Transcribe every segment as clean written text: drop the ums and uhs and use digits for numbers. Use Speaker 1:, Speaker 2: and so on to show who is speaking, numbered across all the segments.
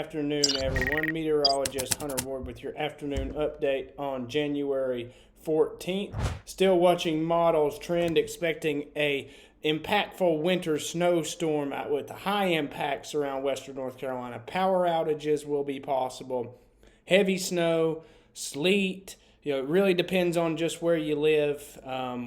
Speaker 1: afternoon, everyone. Meteorologist Hunter Ward with your afternoon update on January 14th. Still watching models trend, expecting a impactful winter snowstorm with high impacts around western North Carolina. Power outages will be possible. Heavy snow, sleet. It really depends on just where you live,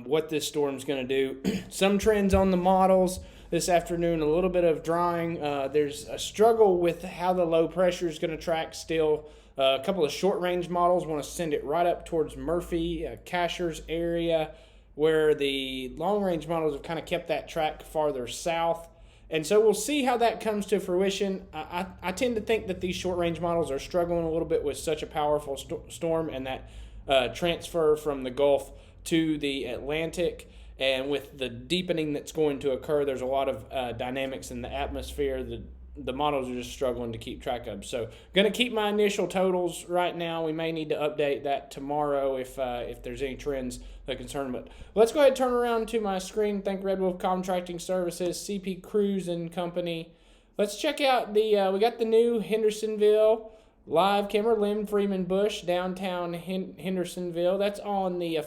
Speaker 1: what this storm's going to do. Some trends on the models this afternoon, a little bit of drying. There's a struggle with how the low pressure is going to track still. A couple of short-range models want to send it right up towards Murphy, Casher's area, where the long-range models have kind of kept that track farther south. And so we'll see how that comes to fruition. I tend to think that these short-range models are struggling a little bit with such a powerful storm and that transfer from the Gulf to the Atlantic. And with the deepening that's going to occur, there's a lot of dynamics in the atmosphere that the models are just struggling to keep track of. So going to keep my initial totals right now. We may need to update that tomorrow if there's any trends that concern. But let's go ahead and turn around to my screen. Thank Red Wolf Contracting Services, CP Cruise and Company. Let's check out we got the new Hendersonville live camera, Lynn Freeman Bush, downtown Hendersonville. That's on the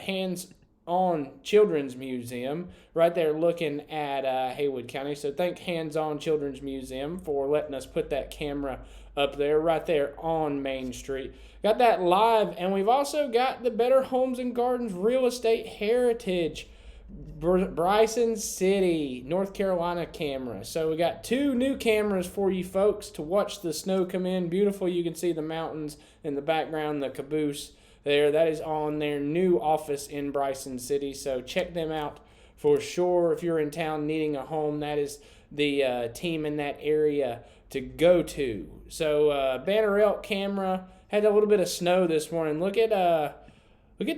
Speaker 1: Hands-On Children's Museum, right there looking at Haywood County. So thank Hands-On Children's Museum for letting us put that camera up there, right there on Main Street. Got that live, and we've also got the Better Homes and Gardens Real Estate Heritage Bryson City, North Carolina camera. So we got two new cameras for you folks to watch the snow come in. Beautiful. You can see the mountains in the background, the caboose there. That is on their new office in Bryson City. So check them out for sure. If you're in town needing a home, that is the team in that area to go to. So Banner Elk camera had a little bit of snow this morning. Look at the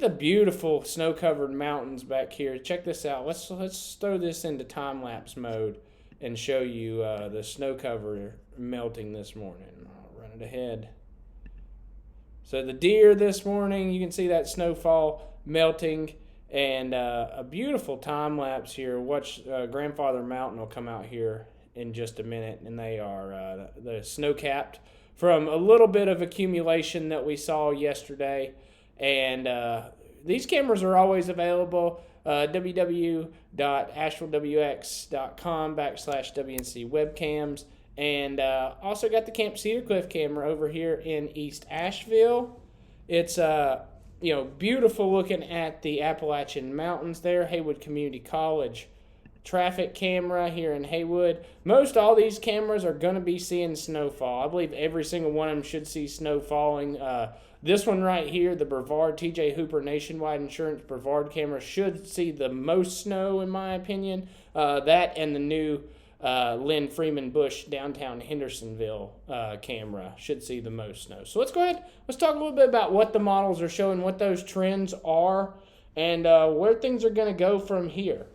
Speaker 1: beautiful snow-covered mountains back here. Check this out. Let's throw this into time-lapse mode and show you the snow cover melting this morning. I'll run it ahead. So the deer this morning, you can see that snowfall melting, and a beautiful time-lapse here. Watch Grandfather Mountain will come out here in just a minute, and they are the snow-capped from a little bit of accumulation that we saw yesterday. And these cameras are always available, www.ashevillewx.com/WNC webcams. And also got the Camp Cedar Cliff camera over here in East Asheville. It's beautiful looking at the Appalachian Mountains there. Haywood Community College traffic camera here in Haywood. Most all these cameras are going to be seeing snowfall. I believe every single one of them should see snow falling. This one right here, the Brevard TJ Hooper Nationwide Insurance Brevard camera, should see the most snow in my opinion. That and the new Lynn Freeman Bush downtown Hendersonville camera should see the most snow. So let's go ahead. Let's talk a little bit about what the models are showing, what those trends are, and where things are going to go from here.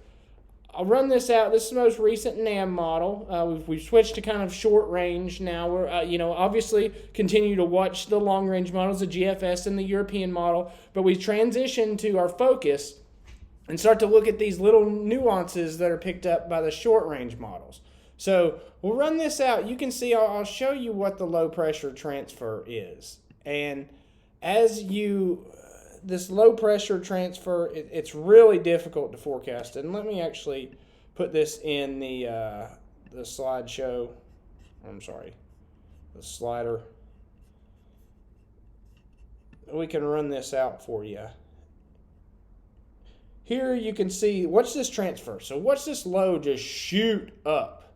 Speaker 1: I'll run this out. This is the most recent NAM model. We've switched to kind of short range now. We're obviously continue to watch the long range models, the GFS and the European model, but we transition to our focus and start to look at these little nuances that are picked up by the short range models. So we'll run this out. You can see, I'll show you what the low pressure transfer is. And as this low pressure transfer, it's really difficult to forecast. And let me actually put this in the slideshow. I'm sorry, the slider. We can run this out for you. Here you can see, watch this transfer. So watch this low just shoot up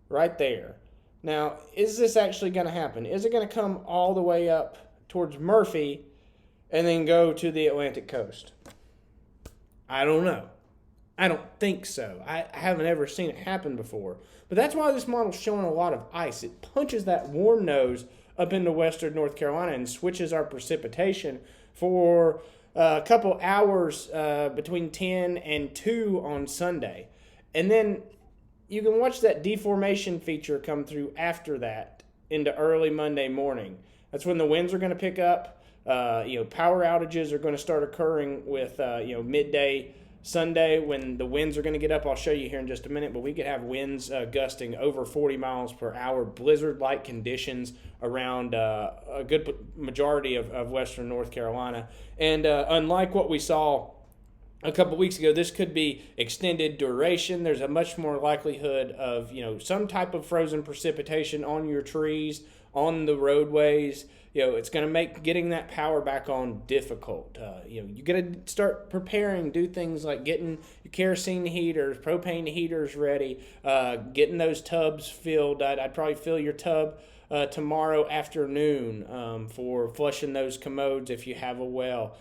Speaker 1: right there. Now, is this actually going to happen? Is it going to come all the way up towards Murphy and then go to the Atlantic coast? I don't know. I don't think so. I haven't ever seen it happen before. But that's why this model's showing a lot of ice. It punches that warm nose up into western North Carolina and switches our precipitation for a couple hours between 10 and 2 on Sunday. And then you can watch that deformation feature come through after that into early Monday morning. That's when the winds are going to pick up. Power outages are going to start occurring with midday Sunday, when the winds are going to get up, I'll show you here in just a minute, but we could have winds gusting over 40 miles per hour, blizzard-like conditions around a good majority of western North Carolina. And unlike what we saw a couple weeks ago, this could be extended duration. There's a much more likelihood of, some type of frozen precipitation on your trees, on the roadways. It's going to make getting that power back on difficult. You got to start preparing, do things like getting your kerosene heaters, propane heaters ready, getting those tubs filled. I'd probably fill your tub tomorrow afternoon for flushing those commodes if you have a well.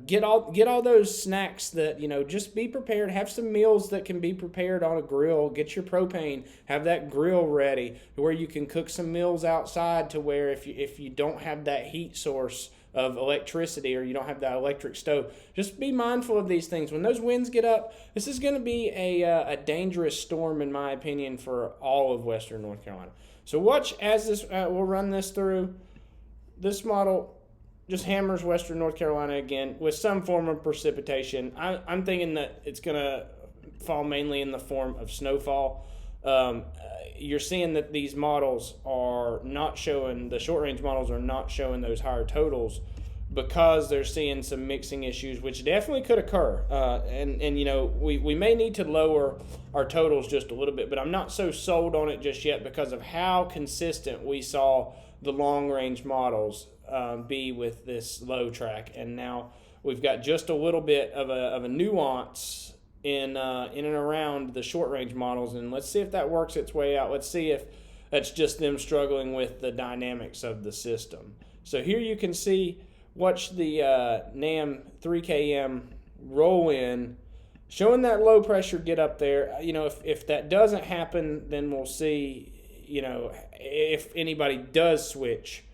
Speaker 1: Get all those snacks that, just be prepared. Have some meals that can be prepared on a grill. Get your propane. Have that grill ready where you can cook some meals outside, to where if you don't have that heat source of electricity, or you don't have that electric stove, just be mindful of these things. When those winds get up, this is going to be a dangerous storm, in my opinion, for all of western North Carolina. So watch as this, we'll run this through. This model just hammers western North Carolina again with some form of precipitation. I'm thinking that it's going to fall mainly in the form of snowfall. You're seeing that these models are not showing, the short-range models are not showing those higher totals, because they're seeing some mixing issues, which definitely could occur. We may need to lower our totals just a little bit, but I'm not so sold on it just yet because of how consistent we saw the long-range models be with this low track. And now we've got just a little bit of a nuance in and around the short-range models, and let's see if that works its way out. Let's see if that's just them struggling with the dynamics of the system. So here you can see, watch the NAM 3KM roll in, showing that low pressure get up there. If that doesn't happen, then we'll see, if anybody does switch.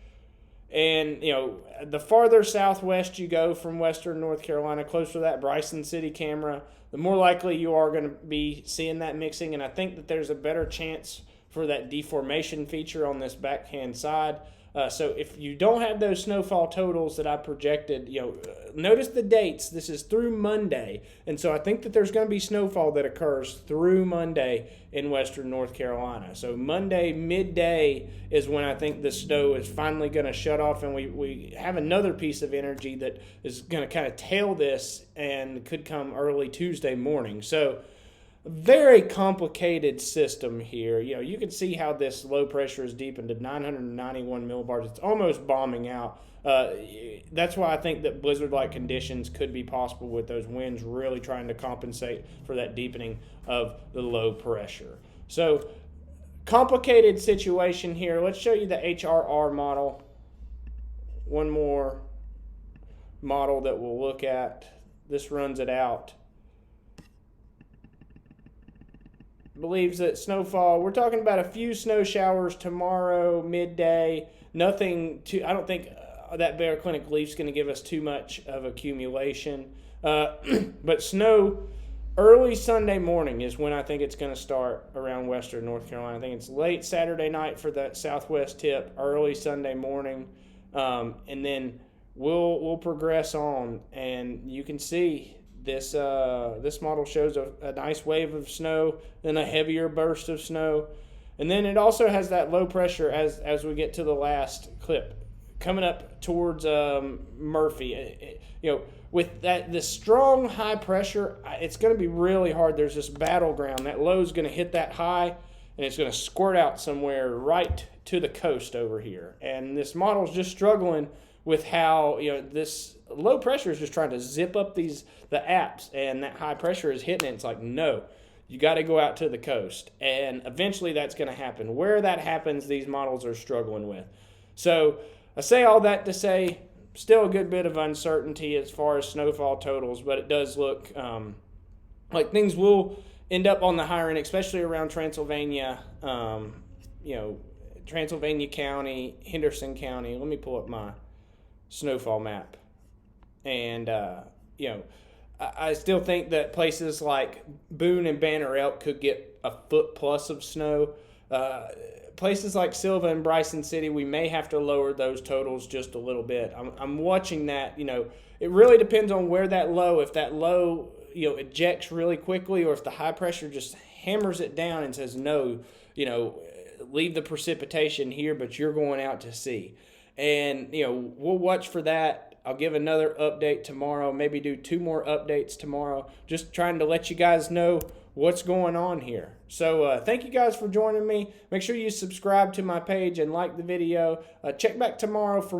Speaker 1: And, the farther southwest you go from western North Carolina, closer to that Bryson City camera, the more likely you are going to be seeing that mixing. And I think that there's a better chance for that deformation feature on this backhand side. So if you don't have those snowfall totals that I projected, notice the dates. This is through Monday. And so I think that there's going to be snowfall that occurs through Monday in western North Carolina. So Monday midday is when I think the snow is finally going to shut off, and we have another piece of energy that is going to kind of tail this and could come early Tuesday morning. So very complicated system here. You can see how this low pressure is deepened to 991 millibars. It's almost bombing out. That's why I think that blizzard-like conditions could be possible, with those winds really trying to compensate for that deepening of the low pressure. So, complicated situation here. Let's show you the HRR model. One more model that we'll look at. This runs it out. Believes that snowfall, we're talking about a few snow showers tomorrow midday. Nothing I don't think that Bear Clinic leaf's going to give us too much of accumulation. But snow early Sunday morning is when I think it's going to start around western North Carolina. I think it's late Saturday night for that southwest tip, early Sunday morning. And then we'll progress on, and you can see this model shows a nice wave of snow, then a heavier burst of snow, and then it also has that low pressure as we get to the last clip, coming up towards Murphy. With this strong high pressure, it's going to be really hard. There's this battleground. That low is going to hit that high, and it's going to squirt out somewhere right to the coast over here. And this model's just struggling with how this low pressure is just trying to zip up the apps, and that high pressure is hitting it. It's like, no, you got to go out to the coast, and eventually that's going to happen. Where that happens, these models are struggling with. So I say all that to say, still a good bit of uncertainty as far as snowfall totals, but it does look like things will end up on the higher end, especially around Transylvania, Transylvania County, Henderson County. Let me pull up my snowfall map. And, I still think that places like Boone and Banner Elk could get a foot plus of snow. Places like Silva and Bryson City, we may have to lower those totals just a little bit. I'm watching that. It really depends on where that low, if that low ejects really quickly, or if the high pressure just hammers it down and says no, leave the precipitation here, but you're going out to sea. And we'll watch for that. I'll give another update tomorrow, maybe do 2 more updates tomorrow, just trying to let you guys know what's going on here. So thank you guys for joining me. Make sure you subscribe to my page and like the video. Check back tomorrow for